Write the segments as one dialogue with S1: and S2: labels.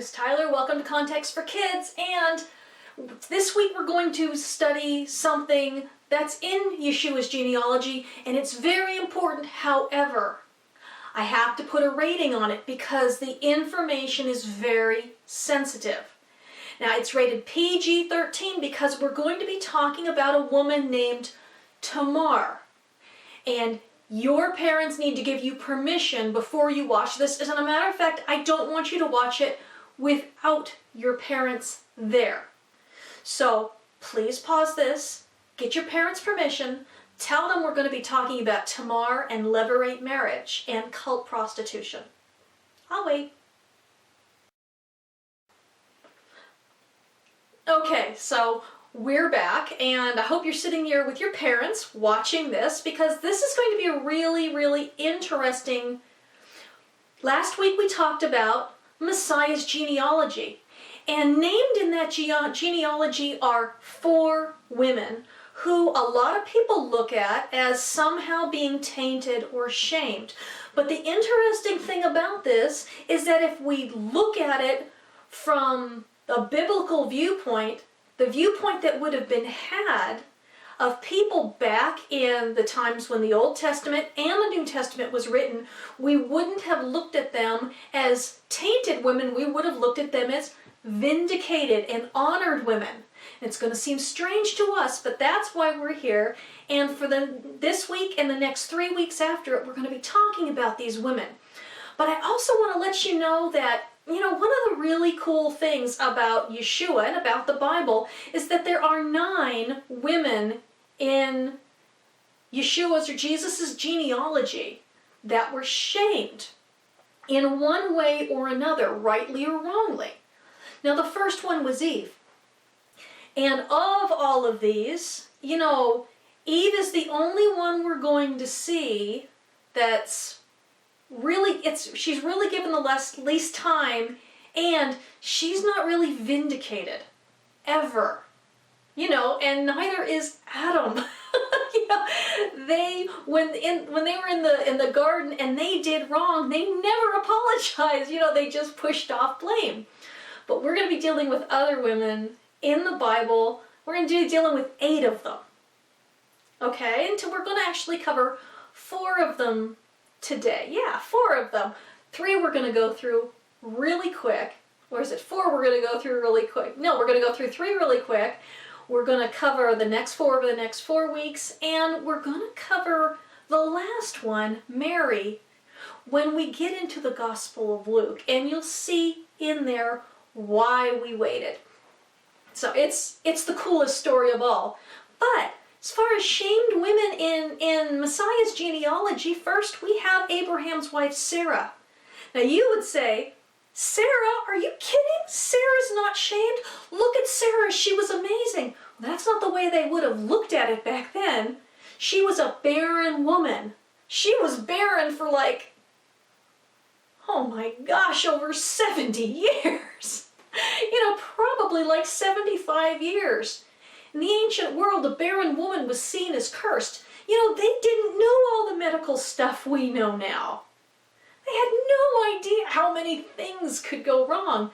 S1: is Tyler. Welcome to Context for Kids, and this week we're going to study something that's in Yeshua's genealogy, and it's very important. However, I have to put a rating on it because the information is very sensitive. Now, it's rated PG-13 because we're going to be talking about a woman named Tamar, and your parents need to give you permission before you watch this. As a matter of fact, I don't want you to watch it without your parents there. So please pause this, get your parents' permission, tell them we're going to be talking about Tamar and levirate marriage and cult prostitution. I'll wait. Okay, so we're back, and I hope you're sitting here with your parents watching this, because this is going to be a really, really interesting. Last week we talked about Messiah's genealogy, and named in that genealogy are 4 women who a lot of people look at as somehow being tainted or shamed. But the interesting thing about this is that if we look at it from a biblical viewpoint, the viewpoint that would have been had of people back in the times when the Old Testament and the New Testament was written, we wouldn't have looked at them as tainted women. We would have looked at them as vindicated and honored women. It's going to seem strange to us, but that's why we're here. And for this week and the next 3 weeks after it, we're going to be talking about these women. But I also want to let you know that, one of the really cool things about Yeshua and about the Bible is that there are 9 women in Yeshua's or Jesus's genealogy that were shamed in one way or another, rightly or wrongly. Now, the first one was Eve. And of all of these, Eve is the only one we're going to see that's really, she's really given the least time, and she's not really vindicated, ever. And neither is Adam. When they were in the garden and they did wrong, they never apologized. They just pushed off blame. But we're going to be dealing with other women in the Bible. We're going to be dealing with 8 of them. Okay? And we're going to actually cover 4 of them today. Yeah, 4 of them. 3 we're going to go through really quick. Or is it 4 we're going to go through really quick? No, we're going to go through 3 really quick. We're going to cover the next 4 over the next 4 weeks. And we're going to cover the last one, Mary, when we get into the Gospel of Luke. And you'll see in there why we waited. So it's the coolest story of all. But as far as shamed women in Messiah's genealogy, first we have Abraham's wife, Sarah. Now you would say, Sarah, are you kidding? Sarah's not shamed? Look at Sarah, she was amazing. Well, that's not the way they would have looked at it back then. She was a barren woman. She was barren for oh my gosh, over 70 years. Probably like 75 years. In the ancient world, a barren woman was seen as cursed. They didn't know all the medical stuff we know now. They had no idea how many things could go wrong.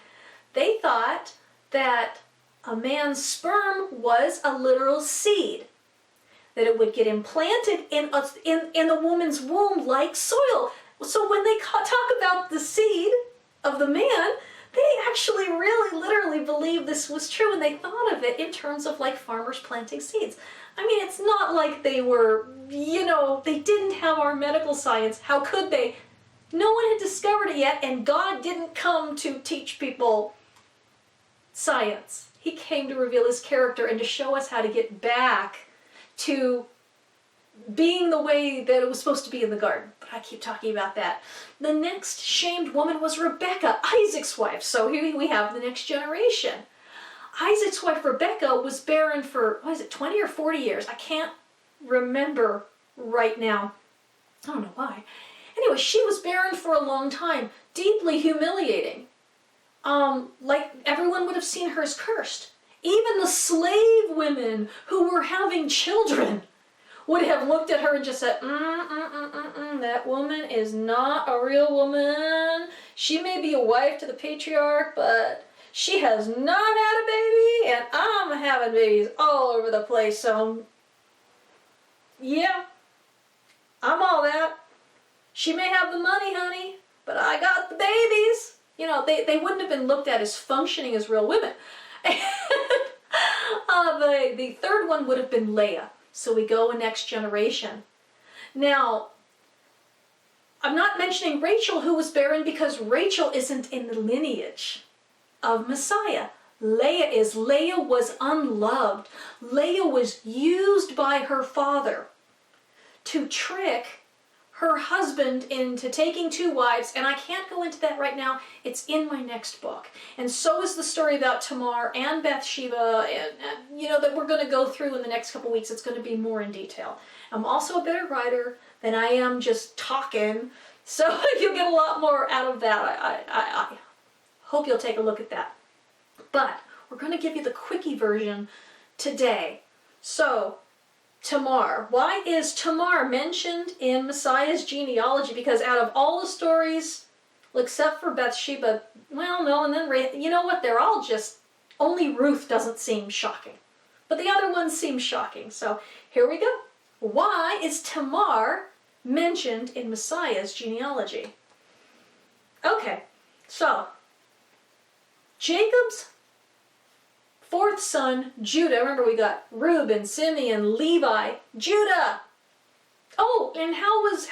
S1: They thought that a man's sperm was a literal seed, that it would get implanted in the woman's womb like soil. So when they talk about the seed of the man, they actually really literally believed this was true, and they thought of it in terms of farmers planting seeds. I mean, it's not like they were, they didn't have our medical science. How could they? No one had discovered it yet, and God didn't come to teach people science. He came to reveal his character and to show us how to get back to being the way that it was supposed to be in the garden. But I keep talking about that. The next shamed woman was Rebecca, Isaac's wife. So here we have the next generation. Isaac's wife, Rebecca, was barren for, 20 or 40 years? I can't remember right now. I don't know why. Anyway, she was barren for a long time. Deeply humiliating. Everyone would have seen her as cursed. Even the slave women who were having children would have looked at her and just said, that woman is not a real woman. She may be a wife to the patriarch, but she has not had a baby, and I'm having babies all over the place, so yeah, I'm all that. She may have the money, honey, but I got the babies. You know, they wouldn't have been looked at as functioning as real women. The third one would have been Leia. So we go a next generation. Now, I'm not mentioning Rachel, who was barren, because Rachel isn't in the lineage of Messiah. Leia is. Leia was unloved. Leia was used by her father to trick her husband into taking 2 wives, and I can't go into that right now. It's in my next book. And so is the story about Tamar and Bathsheba, and you know, that we're going to go through in the next couple weeks. It's going to be more in detail. I'm also a better writer than I am just talking, so you'll get a lot more out of that. I hope you'll take a look at that. But we're going to give you the quickie version today. So, Tamar. Why is Tamar mentioned in Messiah's genealogy? Because out of all the stories, except for Bathsheba, well, no, and then, you know what, they're all just, only Ruth doesn't seem shocking. But the other ones seem shocking. So here we go. Why is Tamar mentioned in Messiah's genealogy? Okay, so Jacob's 4th son, Judah. Remember, we got Reuben, Simeon, Levi, Judah. Oh, and how was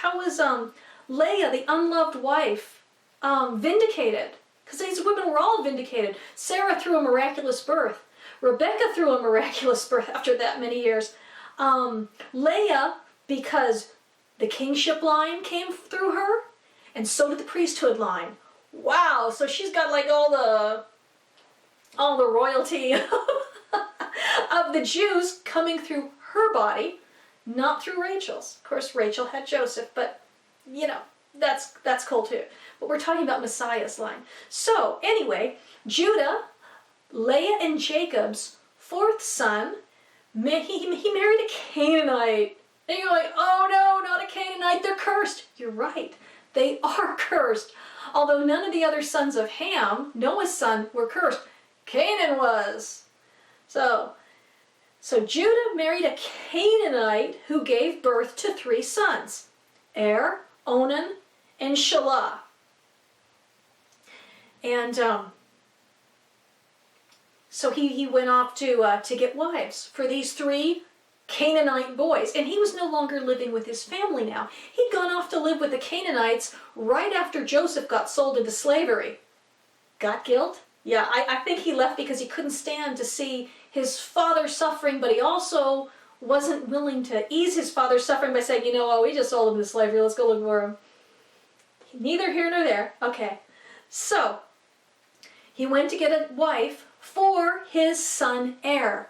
S1: Leia, the unloved wife, vindicated? Because these women were all vindicated. Sarah threw a miraculous birth. Rebecca threw a miraculous birth after that many years. Leia, because the kingship line came through her, and so did the priesthood line. Wow, so she's got like all the royalty of the Jews coming through her body, not through Rachel's. Of course, Rachel had Joseph, but you know, that's cool too. But we're talking about Messiah's line. So anyway, Judah, Leia and Jacob's 4th son, he married a Canaanite. And you're like, oh no, not a Canaanite, they're cursed. You're right, they are cursed. Although none of the other sons of Ham, Noah's son, were cursed. Canaan was. So Judah married a Canaanite who gave birth to 3 sons, Er, Onan, and Shelah. And so he went off to get wives for these 3 Canaanite boys, and he was no longer living with his family now. He'd gone off to live with the Canaanites right after Joseph got sold into slavery. Got guilt? Yeah, I think he left because he couldn't stand to see his father suffering, but he also wasn't willing to ease his father's suffering by saying, you know, oh, we just sold him into slavery, let's go look for him. Neither here nor there. Okay, so he went to get a wife for his son Er.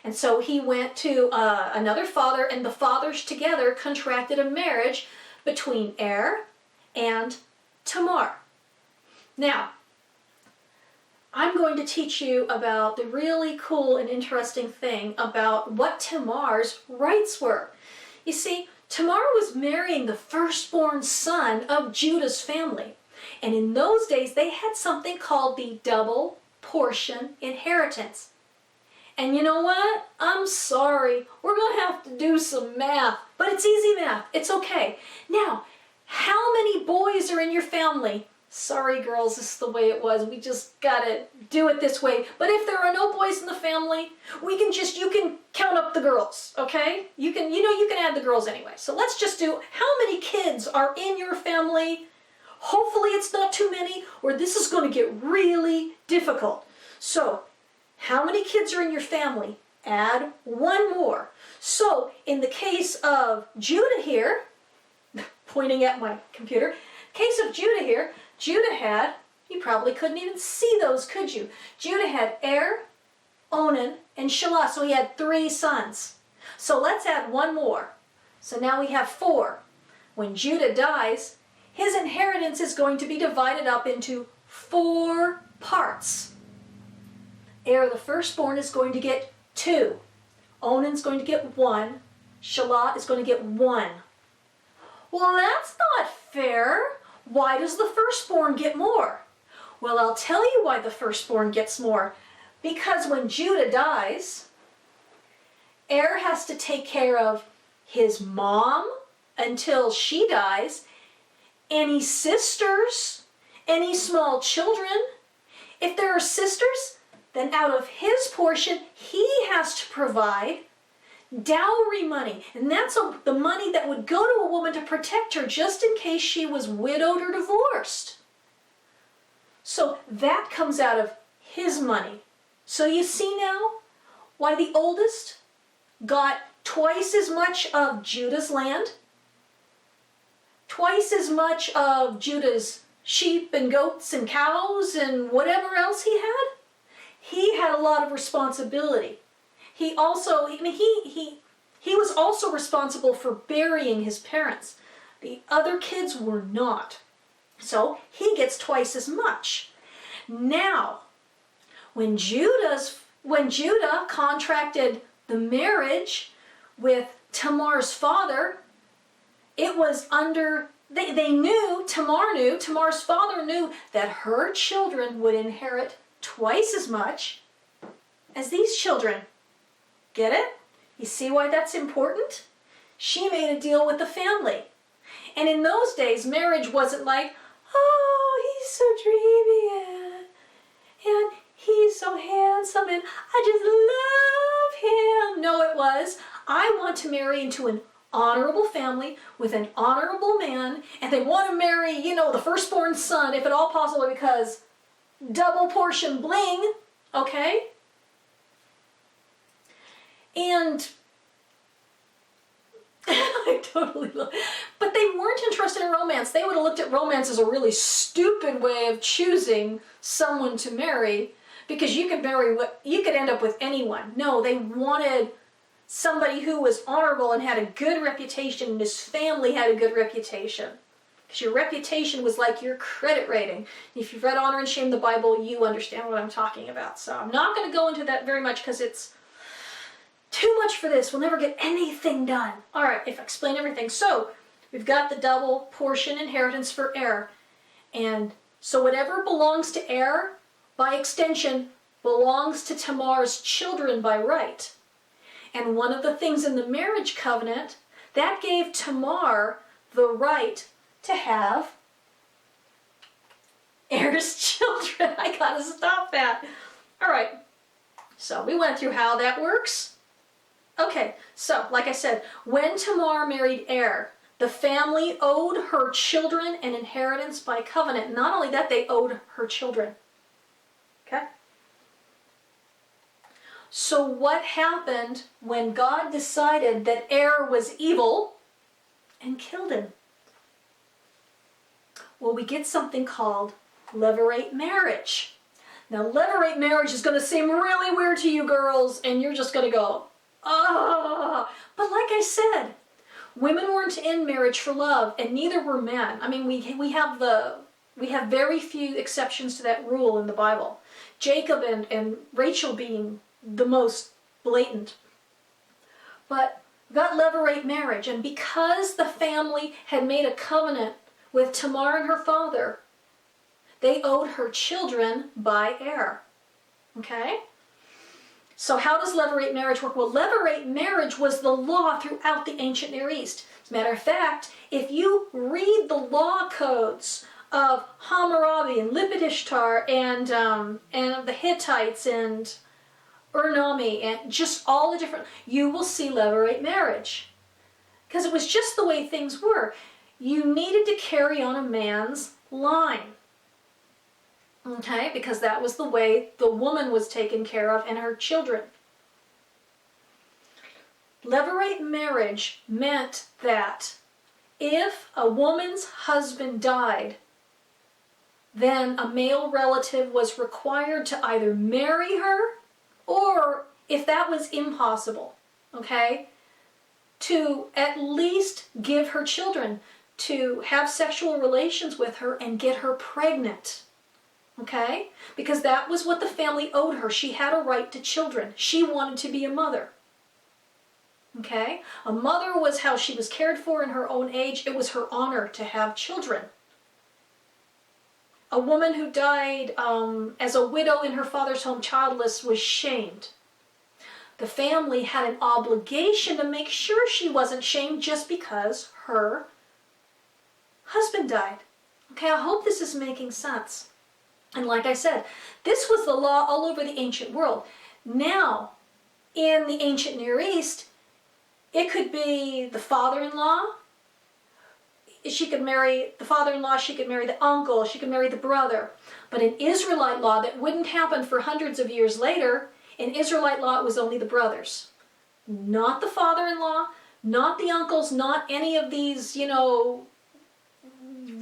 S1: And so he went to another father, and the fathers together contracted a marriage between Er and Tamar. Now, I'm going to teach you about the really cool and interesting thing about what Tamar's rights were. You see, Tamar was marrying the firstborn son of Judah's family. And in those days, they had something called the double portion inheritance. And you know what? I'm sorry. We're going to have to do some math. But it's easy math. It's okay. Now, how many boys are in your family? Sorry, girls, this is the way it was. We just got to do it this way. But if there are no boys in the family, you can count up the girls, okay? You can add the girls anyway. So let's just do how many kids are in your family. Hopefully it's not too many, or this is going to get really difficult. So, how many kids are in your family? Add 1 more. So, in the case of Judah here, pointing at my computer, case of Judah here, Judah had, you probably couldn't even see those, could you? Judah had Er, Onan, and Shelah, so he had 3 sons. So let's add 1 more. So now we have 4. When Judah dies, his inheritance is going to be divided up into 4 parts. Er, the firstborn, is going to get 2. Onan's going to get 1. Shelah is going to get 1. Well, that's not fair. Why does the firstborn get more? Well, I'll tell you why the firstborn gets more. Because when Judah dies, has to take care of his mom until she dies, any sisters, any small children. If there are sisters, then out of his portion, he has to provide dowry money. And that's the money that would go to a woman to protect her just in case she was widowed or divorced. So that comes out of his money. So you see now why the oldest got twice as much of Judah's land, twice as much of Judah's sheep and goats and cows and whatever else he had. He had a lot of responsibility. He also, he was also responsible for burying his parents. The other kids were not. So he gets twice as much. Now, when Judah contracted the marriage with Tamar's father, it was under, Tamar's father knew that her children would inherit twice as much as these children. Get it? You see why that's important? She made a deal with the family. And in those days, marriage wasn't like, oh, he's so dreamy and he's so handsome and I just love him. No, it was, I want to marry into an honorable family with an honorable man, and they want to marry, the firstborn son, if at all possible, because double portion bling, okay? And I totally love it. But they weren't interested in romance. They would have looked at romance as a really stupid way of choosing someone to marry, because you could end up with anyone. No, they wanted somebody who was honorable and had a good reputation, and his family had a good reputation. Because your reputation was like your credit rating. If you've read Honor and Shame, the Bible, you understand what I'm talking about. So I'm not going to go into that very much because it's too much for this. We'll never get anything done. All right, if I explain everything. So we've got the double portion inheritance for heir. And so whatever belongs to heir, by extension, belongs to Tamar's children by right. And one of the things in the marriage covenant, that gave Tamar the right to have heir's children. I gotta stop that. All right, so we went through how that works. Okay, so like I said, when Tamar married Er, the family owed her children an inheritance by covenant. Not only that, they owed her children. Okay? So what happened when God decided that Er was evil and killed him? Well, we get something called levirate marriage. Now, levirate marriage is going to seem really weird to you girls, and you're just going to go, oh. But like I said, women weren't in marriage for love, and neither were men. I mean, we have very few exceptions to that rule in the Bible. Jacob and Rachel being the most blatant. But we got levirate marriage, and because the family had made a covenant with Tamar and her father, they owed her children by heir. Okay? So how does levirate marriage work? Well, levirate marriage was the law throughout the ancient Near East. As a matter of fact, if you read the law codes of Hammurabi and Lipit-Ishtar and of the Hittites and Urnami and just all the different, you will see levirate marriage. Because it was just the way things were. You needed to carry on a man's line. Okay, because that was the way the woman was taken care of and her children. Levirate marriage meant that if a woman's husband died, then a male relative was required to either marry her, or if that was impossible, okay, to at least give her children, to have sexual relations with her and get her pregnant. Okay? Because that was what the family owed her. She had a right to children. She wanted to be a mother. Okay? A mother was how she was cared for in her own age. It was her honor to have children. A woman who died as a widow in her father's home childless was shamed. The family had an obligation to make sure she wasn't shamed just because her husband died. Okay, I hope this is making sense. And like I said, this was the law all over the ancient world. Now, in the ancient Near East, it could be the father-in-law. She could marry the father-in-law, she could marry the uncle, she could marry the brother. But in Israelite law, that wouldn't happen for hundreds of years later. In Israelite law, it was only the brothers. Not the father-in-law, not the uncles, not any of these,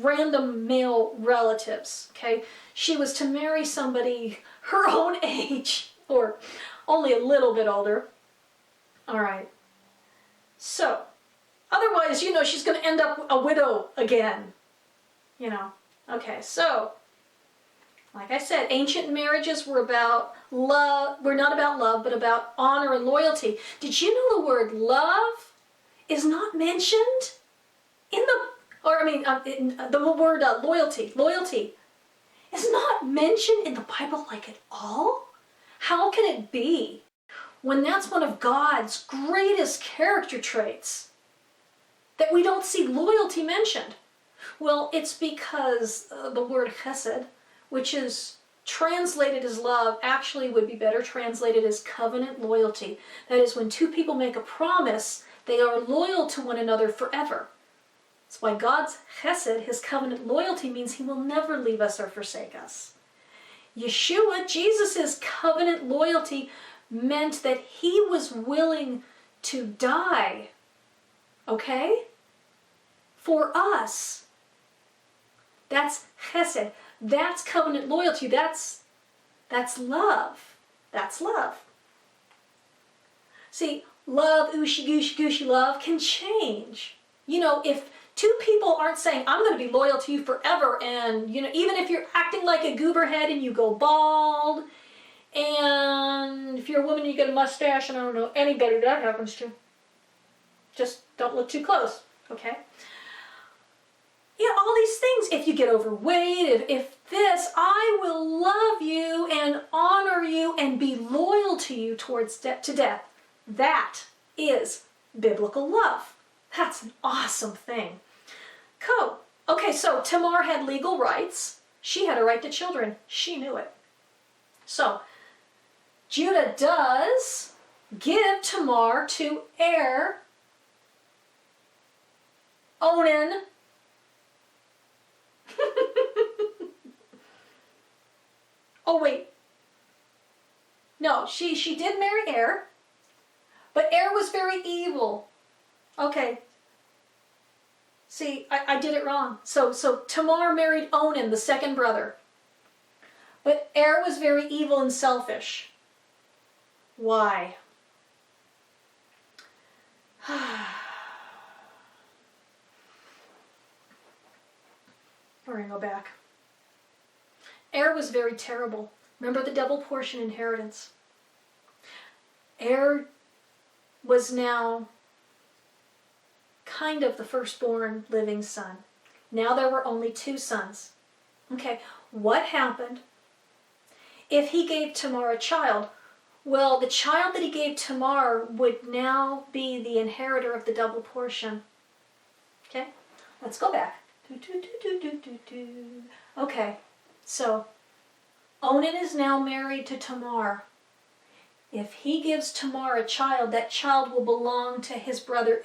S1: random male relatives, okay? She was to marry somebody her own age, or only a little bit older. All right. So, otherwise, she's going to end up a widow again. Okay, so, like I said, ancient marriages were about love, were not about love, but about honor and loyalty. Did you know the word love is not mentioned in the word loyalty. Loyalty is not mentioned in the Bible like at all? How can it be when that's one of God's greatest character traits that we don't see loyalty mentioned? Well, it's because the word chesed, which is translated as love, actually would be better translated as covenant loyalty. That is, when two people make a promise, they are loyal to one another forever. That's why God's chesed, his covenant loyalty, means he will never leave us or forsake us. Yeshua, Jesus' covenant loyalty meant that he was willing to die, okay, for us. That's chesed. That's covenant loyalty. That's love. That's love. See, love, ooshy, gooshy, gooshy love can change. If two people aren't saying, I'm going to be loyal to you forever, and, even if you're acting like a gooberhead and you go bald, and if you're a woman, you get a mustache, and I don't know anybody that happens to. Just don't look too close, okay? All these things. If you get overweight, if this, I will love you and honor you and be loyal to you to death. That is biblical love. That's an awesome thing. Cool. Okay, so Tamar had legal rights. She had a right to children. She knew it. So, Judah does give Tamar to Onan. Oh, wait. No, she did marry but was very evil. Okay. See, I did it wrong. So Tamar married Onan, the second brother. But was very evil and selfish. Why? We're going to go back. Was very terrible. Remember the double portion inheritance. Was now kind of the firstborn living son. Now there were only two sons. Okay, what happened if he gave Tamar a child? Well, the child that he gave Tamar would now be the inheritor of the double portion. Okay, let's go back. Okay, so Onan is now married to Tamar. If he gives Tamar a child, that child will belong to his brother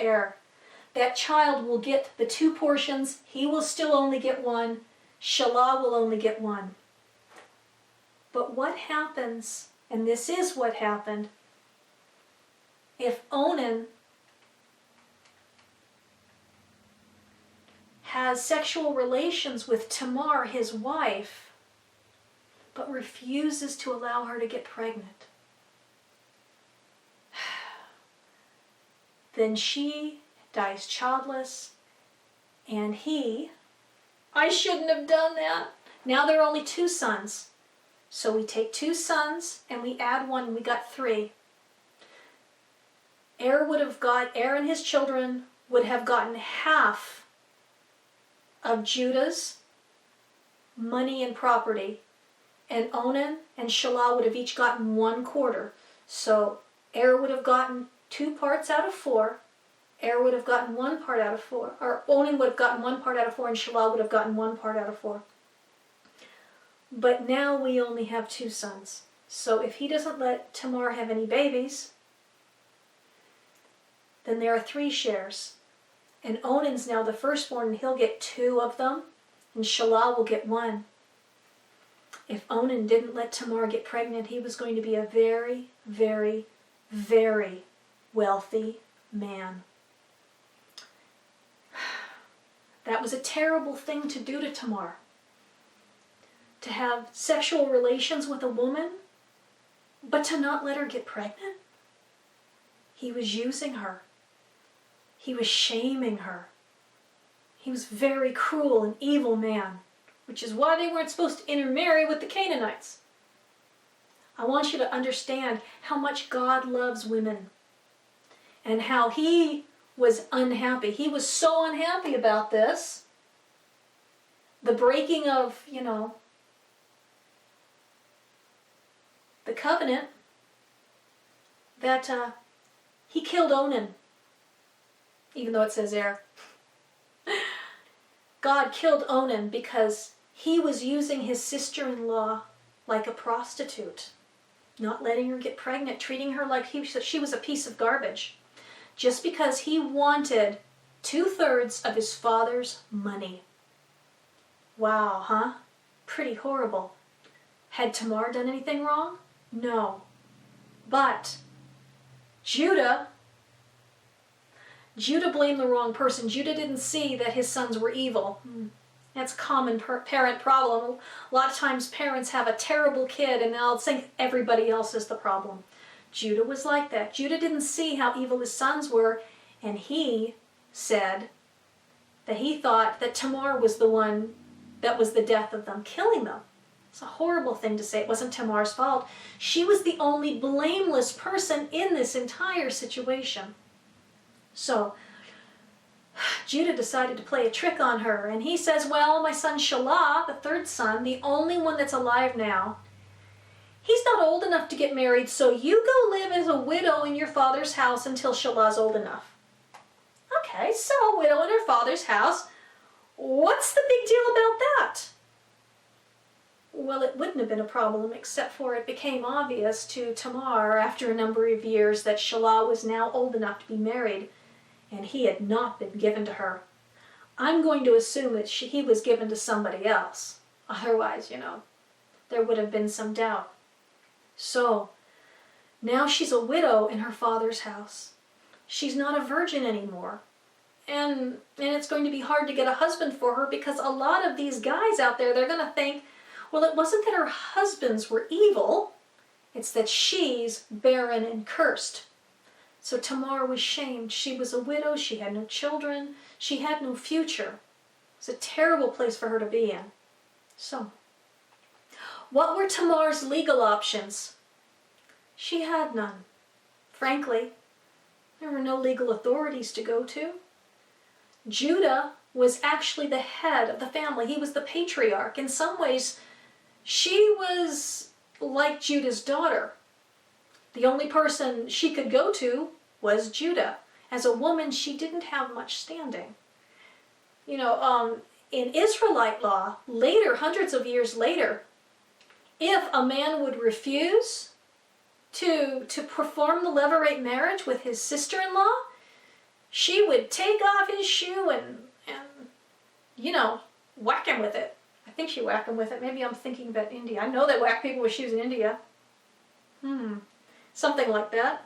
S1: That child will get the two portions. He will still only get one. Shelah will only get one. But what happens, and this is what happened, if Onan has sexual relations with Tamar, his wife, but refuses to allow her to get pregnant, then she dies childless, and I shouldn't have done that. Now there are only two sons. So we take two sons and we add one and we got three. Er and his children would have gotten half of Judah's money and property, and Onan and Shelah would have each gotten 1/4. So Er would have gotten 2 parts out of 4. Er would have gotten 1 part out of 4. Or Onan would have gotten 1 part out of 4, and Shelah would have gotten 1 part out of 4. But now we only have 2 sons. So if he doesn't let Tamar have any babies, then there are 3 shares. And Onan's now the firstborn, and he'll get 2 of them, and Shelah will get 1. If Onan didn't let Tamar get pregnant, he was going to be a very, very, very wealthy man. That was a terrible thing to do to Tamar. To have sexual relations with a woman, but to not let her get pregnant. He was using her. He was shaming her. He was a very cruel and evil man, which is why they weren't supposed to intermarry with the Canaanites. I want you to understand how much God loves women and how he was unhappy. He was so unhappy about this, the breaking of, the covenant, that he killed Onan, even though it says Er. God killed Onan because he was using his sister-in-law like a prostitute, not letting her get pregnant, treating her like she was a piece of garbage, just because he wanted 2/3 of his father's money. Wow, huh? Pretty horrible. Had Tamar done anything wrong? No. But Judah blamed the wrong person. Judah didn't see that his sons were evil. That's a common parent problem. A lot of times parents have a terrible kid and they'll think everybody else is the problem. Judah was like that. Judah didn't see how evil his sons were, and he said that he thought that Tamar was the one that was the death of them, killing them. It's a horrible thing to say. It wasn't Tamar's fault. She was the only blameless person in this entire situation. So Judah decided to play a trick on her, and he says, well, my son Shelah, the 3rd son, the only one that's alive now, he's not old enough to get married, so you go live as a widow in your father's house until Shelah's old enough. Okay, so a widow in her father's house. What's the big deal about that? Well, it wouldn't have been a problem, except for it became obvious to Tamar after a number of years that Shelah was now old enough to be married, and he had not been given to her. I'm going to assume that he was given to somebody else. Otherwise, there would have been some doubt. So, now she's a widow in her father's house. She's not a virgin anymore. And it's going to be hard to get a husband for her, because a lot of these guys out there, they're going to think, well, it wasn't that her husbands were evil, it's that she's barren and cursed. So Tamar was shamed. She was a widow, she had no children, she had no future. It was a terrible place for her to be in. So, what were Tamar's legal options? She had none. Frankly, there were no legal authorities to go to. Judah was actually the head of the family. He was the patriarch. In some ways, she was like Judah's daughter. The only person she could go to was Judah. As a woman, she didn't have much standing. In Israelite law, later, hundreds of years later, if a man would refuse to perform the levirate marriage with his sister-in-law, she would take off his shoe and whack him with it. I think she whacked him with it. Maybe I'm thinking about India. I know they whack people with shoes in India. Something like that.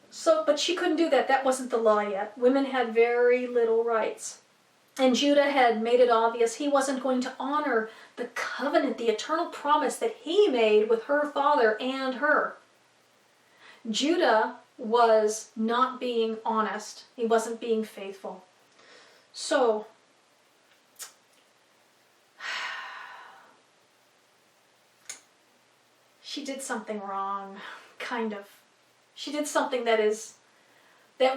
S1: So, but she couldn't do that. That wasn't the law yet. Women had very little rights. And Judah had made it obvious he wasn't going to honor the covenant, the eternal promise that he made with her father and her. Judah was not being honest. He wasn't being faithful. So, she did something wrong, kind of. She did something that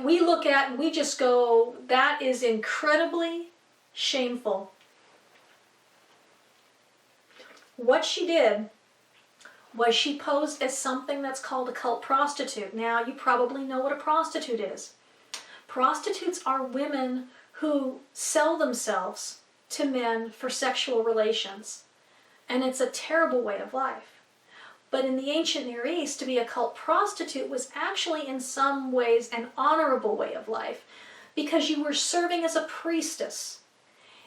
S1: we look at and we just go, that is incredibly shameful. What she did was she posed as something that's called a cult prostitute. Now, you probably know what a prostitute is. Prostitutes are women who sell themselves to men for sexual relations. And it's a terrible way of life. But in the ancient Near East, to be a cult prostitute was actually in some ways an honorable way of life, because you were serving as a priestess.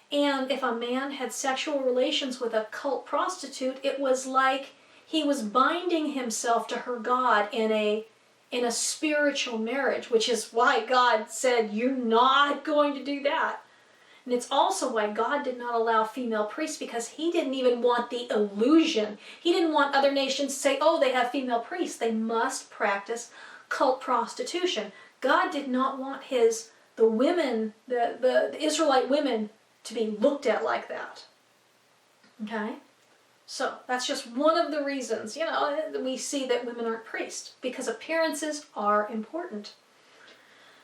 S1: And if a man had sexual relations with a cult prostitute, it was like he was binding himself to her god in a spiritual marriage, which is why God said, you're not going to do that. And it's also why God did not allow female priests, because he didn't even want the illusion. He didn't want other nations to say, oh, they have female priests. They must practice cult prostitution. God did not want the women, the Israelite women, to be looked at like that. Okay? So that's just one of the reasons, we see that women aren't priests, because appearances are important.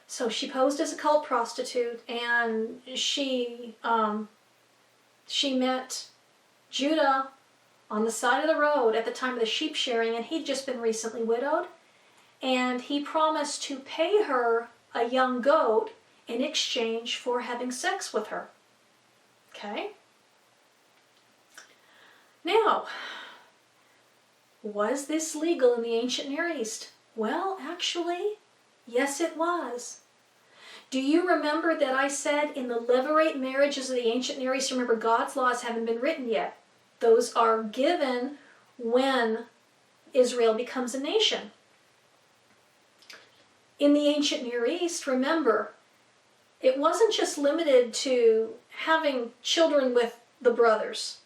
S1: So she posed as a cult prostitute, and she met Judah on the side of the road at the time of the sheep shearing, and he'd just been recently widowed, and he promised to pay her a young goat in exchange for having sex with her. Okay? Now, was this legal in the ancient Near East? Well, actually, yes, it was. Do you remember that I said in the levirate marriages of the ancient Near East, remember, God's laws haven't been written yet. Those are given when Israel becomes a nation. In the ancient Near East, remember, it wasn't just limited to having children with the brothers.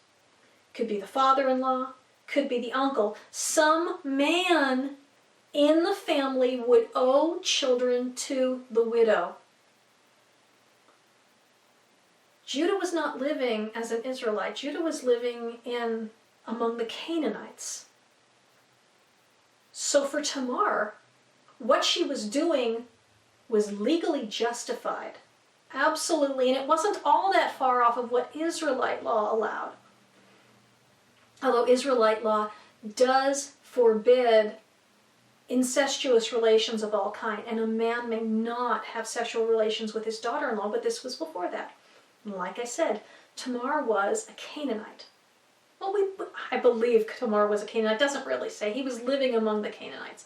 S1: Could be the father-in-law, could be the uncle. Some man in the family would owe children to the widow. Judah was not living as an Israelite. Judah was living among the Canaanites. So for Tamar, what she was doing was legally justified. Absolutely. And it wasn't all that far off of what Israelite law allowed. Although Israelite law does forbid incestuous relations of all kind, and a man may not have sexual relations with his daughter-in-law, but this was before that. And like I said, Tamar was a Canaanite. Well, I believe Tamar was a Canaanite. It doesn't really say. He was living among the Canaanites.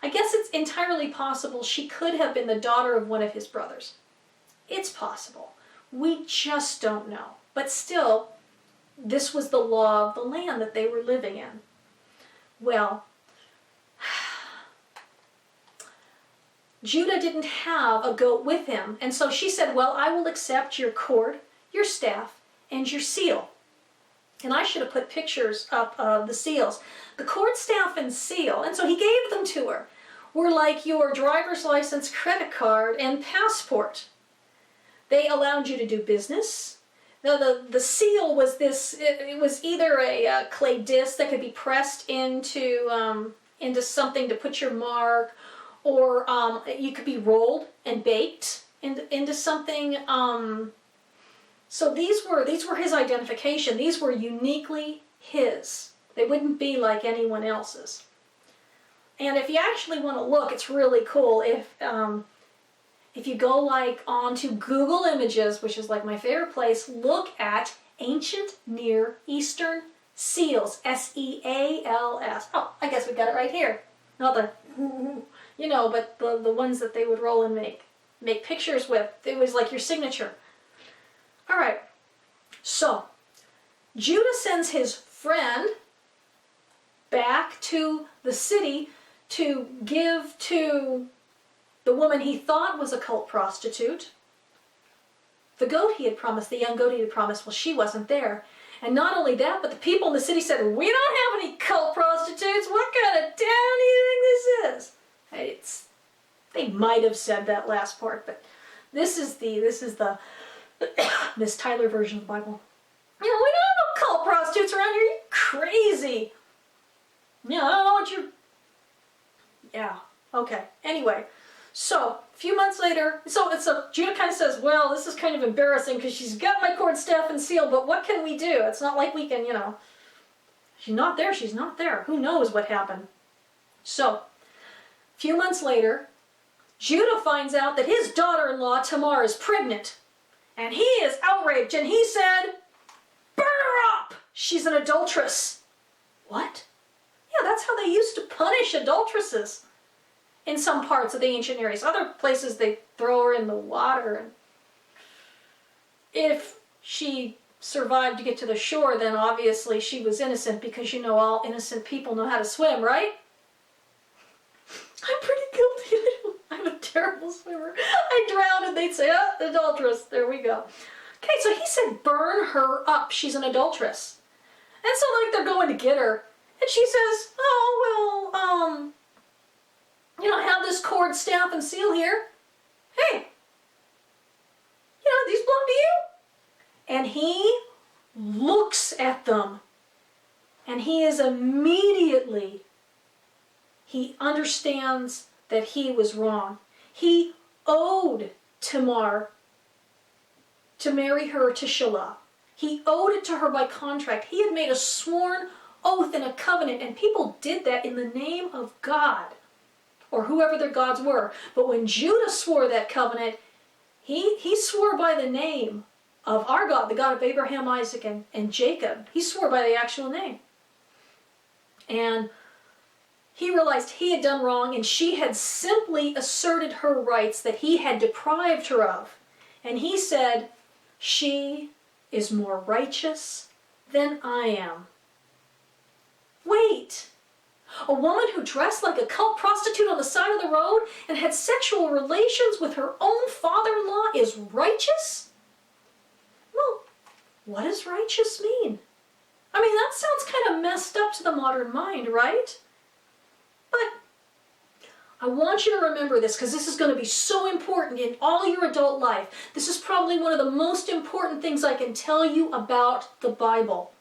S1: I guess it's entirely possible she could have been the daughter of one of his brothers. It's possible. We just don't know. But still, this was the law of the land that they were living in. Well, Judah didn't have a goat with him, and so she said, well, I will accept your cord, your staff, and your seal. And I should have put pictures up of the seals. The cord, staff, and seal, and so he gave them to her, were like your driver's license, credit card, and passport. They allowed you to do business. Now, the seal was this, it was either a clay disc that could be pressed into something to put your mark, or you could be rolled and baked into something. So these were his identification. These were uniquely his. They wouldn't be like anyone else's. And if you actually want to look, it's really cool. If you go onto Google Images, which is like my favorite place, look at ancient Near Eastern seals, S-E-A-L-S. Oh, I guess we got it right here. Not the, but the ones that they would roll and make pictures with. It was like your signature. All right. So Judah sends his friend back to the city to give to the woman he thought was a cult prostitute the goat he had promised, the young goat he had promised. Well, she wasn't there. And not only that, but the people in the city said, we don't have any cult prostitutes. What kind of town do you think this is? They might have said that last part, but this is the Miss Tyler version of the Bible. We don't have no cult prostitutes around here. You're crazy. I don't know what you're... Yeah. Okay, anyway. So, a few months later, Judah kind of says, well, this is kind of embarrassing because she's got my cord, staff, and seal, but what can we do? It's not like we can, she's not there, she's not there. Who knows what happened? So, a few months later, Judah finds out that his daughter-in-law, Tamar, is pregnant. And he is outraged, and he said, burn her up! She's an adulteress. What? Yeah, that's how they used to punish adulteresses in some parts of the ancient Near East. Other places they throw her in the water, and if she survived to get to the shore, then obviously she was innocent, because all innocent people know how to swim, right? I'm pretty guilty. I'm a terrible swimmer. I drowned and they'd say, oh, adulteress. There we go. Okay, so he said, burn her up. She's an adulteress. And so they're going to get her. And she says, oh, well, I have this cord, staff, and seal here. Hey, these belong to you. And he looks at them. And he understands that he was wrong. He owed Tamar to marry her to Shelah. He owed it to her by contract. He had made a sworn oath and a covenant, and people did that in the name of God, or whoever their gods were. But when Judah swore that covenant, he swore by the name of our God, the God of Abraham, Isaac, and Jacob. He swore by the actual name. And he realized he had done wrong, and she had simply asserted her rights that he had deprived her of. And he said, she is more righteous than I am. Wait, a woman who dressed like a cult prostitute on the side of the road and had sexual relations with her own father-in-law is righteous? Well, what does righteous mean? I mean, that sounds kind of messed up to the modern mind, right? But I want you to remember this, because this is going to be so important in all your adult life. This is probably one of the most important things I can tell you about the Bible.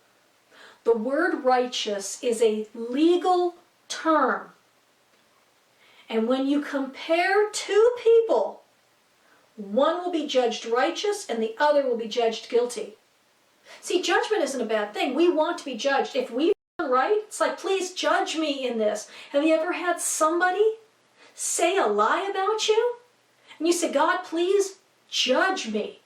S1: The word righteous is a legal term. And when you compare two people, one will be judged righteous and the other will be judged guilty. See, judgment isn't a bad thing. We want to be judged. If we've done right, it's like, please judge me in this. Have you ever had somebody say a lie about you? And you say, God, please judge me.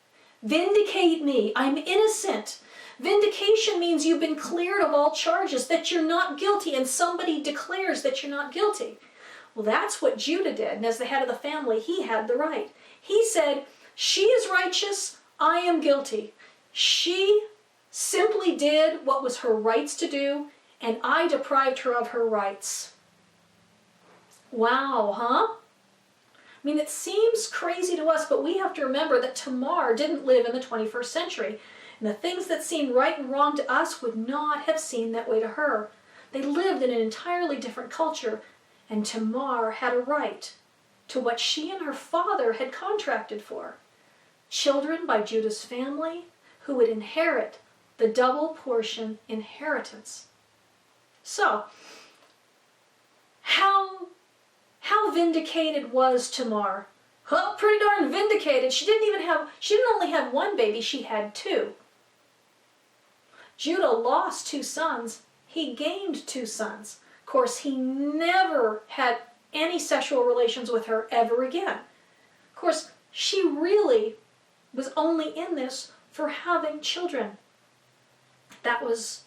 S1: Vindicate me. I'm innocent. Vindication means you've been cleared of all charges, that you're not guilty, and somebody declares that you're not guilty. Well, that's what Judah did, and as the head of the family, he had the right. He said, she is righteous, I am guilty. She simply did what was her rights to do, and I deprived her of her rights. Wow, huh? I mean, it seems crazy to us, but we have to remember that Tamar didn't live in the 21st century. And the things that seemed right and wrong to us would not have seemed that way to her. They lived in an entirely different culture, and Tamar had a right to what she and her father had contracted for. Children by Judah's family who would inherit the double portion inheritance. So, how vindicated was Tamar? Well, pretty darn vindicated. She didn't only have one baby, she had two. Judah lost 2 sons. He gained 2 sons. Of course, he never had any sexual relations with her ever again. Of course, she really was only in this for having children. That was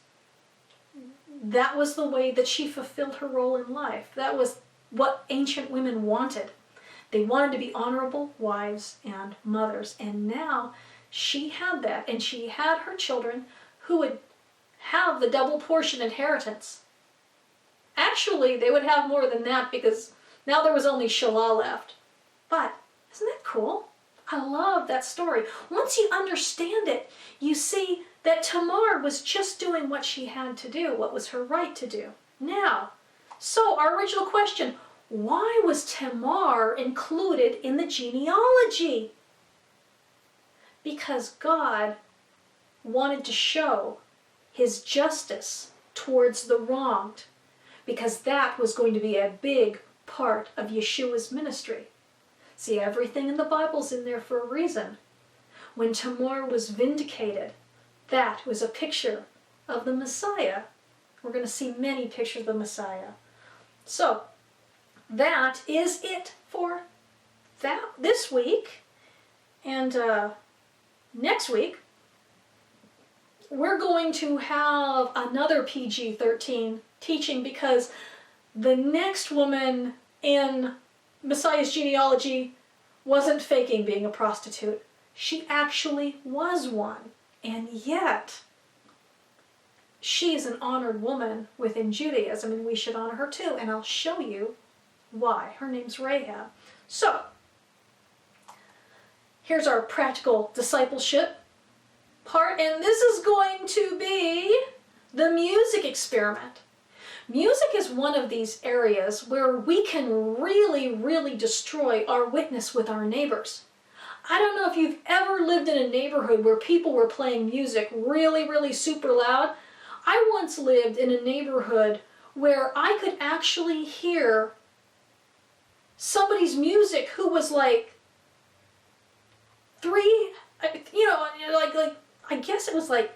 S1: the way that she fulfilled her role in life. That was what ancient women wanted. They wanted to be honorable wives and mothers. And now she had that, and she had her children who would have the double portion inheritance. Actually, they would have more than that, because now there was only Shelah left. But isn't that cool? I love that story. Once you understand it, you see that Tamar was just doing what she had to do, what was her right to do. Now, so our original question, why was Tamar included in the genealogy? Because God wanted to show his justice towards the wronged, because that was going to be a big part of Yeshua's ministry. See, everything in the Bible's in there for a reason. When Tamar was vindicated, that was a picture of the Messiah. We're going to see many pictures of the Messiah. So, that is it for this week. And next week, we're going to have another PG-13 teaching, because the next woman in Messiah's genealogy wasn't faking being a prostitute. She actually was one. And yet, she is an honored woman within Judaism, and we should honor her too. And I'll show you why. Her name's Rahab. So, here's our practical discipleship part, and this is going to be the music experiment. Music is one of these areas where we can really, really destroy our witness with our neighbors. I don't know if you've ever lived in a neighborhood where people were playing music really, really super loud. I once lived in a neighborhood where I could actually hear somebody's music who was like I guess it was like,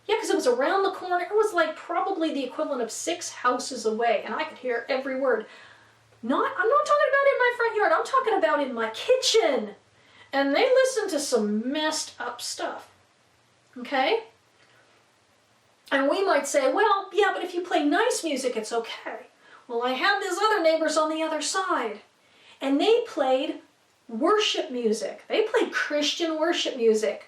S1: yeah, because it was around the corner. It was like probably the equivalent of 6 houses away, and I could hear every word. I'm not talking about in my front yard. I'm talking about in my kitchen. And they listened to some messed up stuff. Okay? And we might say, well, yeah, but if you play nice music, it's okay. Well, I had these other neighbors on the other side, and they played worship music. They played Christian worship music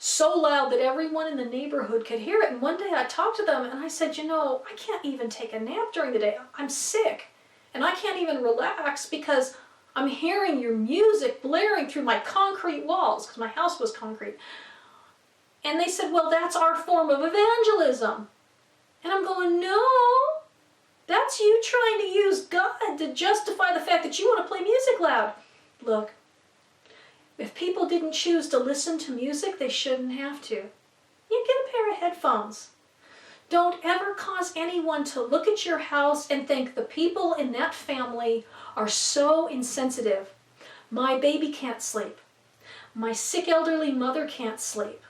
S1: so loud that everyone in the neighborhood could hear it. And one day I talked to them and I said, I can't even take a nap during the day. I'm sick and I can't even relax because I'm hearing your music blaring through my concrete walls, because my house was concrete. And they said, well, that's our form of evangelism. And I'm going, no, that's you trying to use God to justify the fact that you want to play music loud. Look, if people didn't choose to listen to music, they shouldn't have to. You get a pair of headphones. Don't ever cause anyone to look at your house and think the people in that family are so insensitive. My baby can't sleep. My sick elderly mother can't sleep.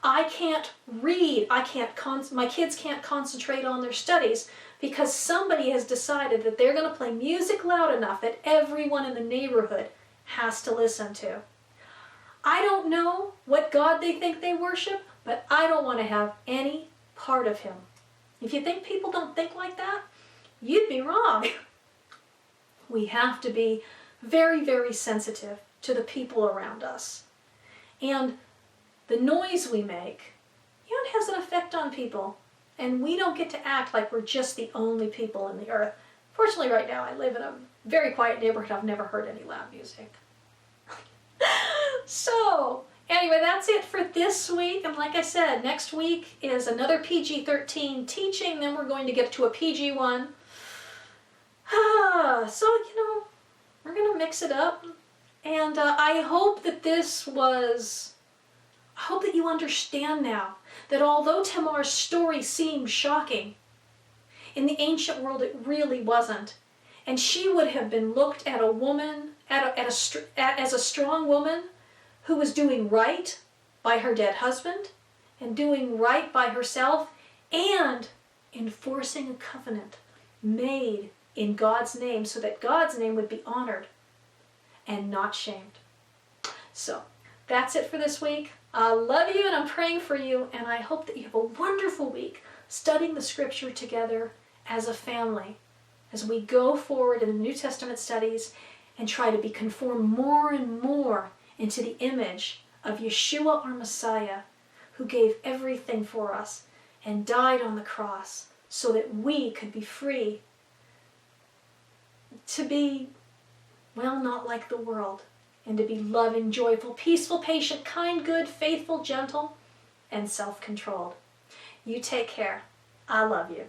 S1: I can't read. My kids can't concentrate on their studies because somebody has decided that they're going to play music loud enough that everyone in the neighborhood has to listen to. I don't know what God they think they worship, but I don't want to have any part of him. If you think people don't think like that, you'd be wrong. We have to be very, very sensitive to the people around us. And the noise we make, it has an effect on people. And we don't get to act like we're just the only people in the earth. Fortunately, right now, I live in a very quiet neighborhood. I've never heard any loud music. So, anyway, that's it for this week. And like I said, next week is another PG-13 teaching. Then we're going to get to a PG-1. So, we're going to mix it up. And I hope that I hope that you understand now that although Tamar's story seemed shocking, in the ancient world it really wasn't. And she would have been looked at as a strong woman who was doing right by her dead husband and doing right by herself and enforcing a covenant made in God's name so that God's name would be honored and not shamed. So, that's it for this week. I love you and I'm praying for you, and I hope that you have a wonderful week studying the scripture together as a family as we go forward in the New Testament studies and try to be conformed more and more into the image of Yeshua, our Messiah, who gave everything for us and died on the cross so that we could be free to be, not like the world, and to be loving, joyful, peaceful, patient, kind, good, faithful, gentle, and self-controlled. You take care. I love you.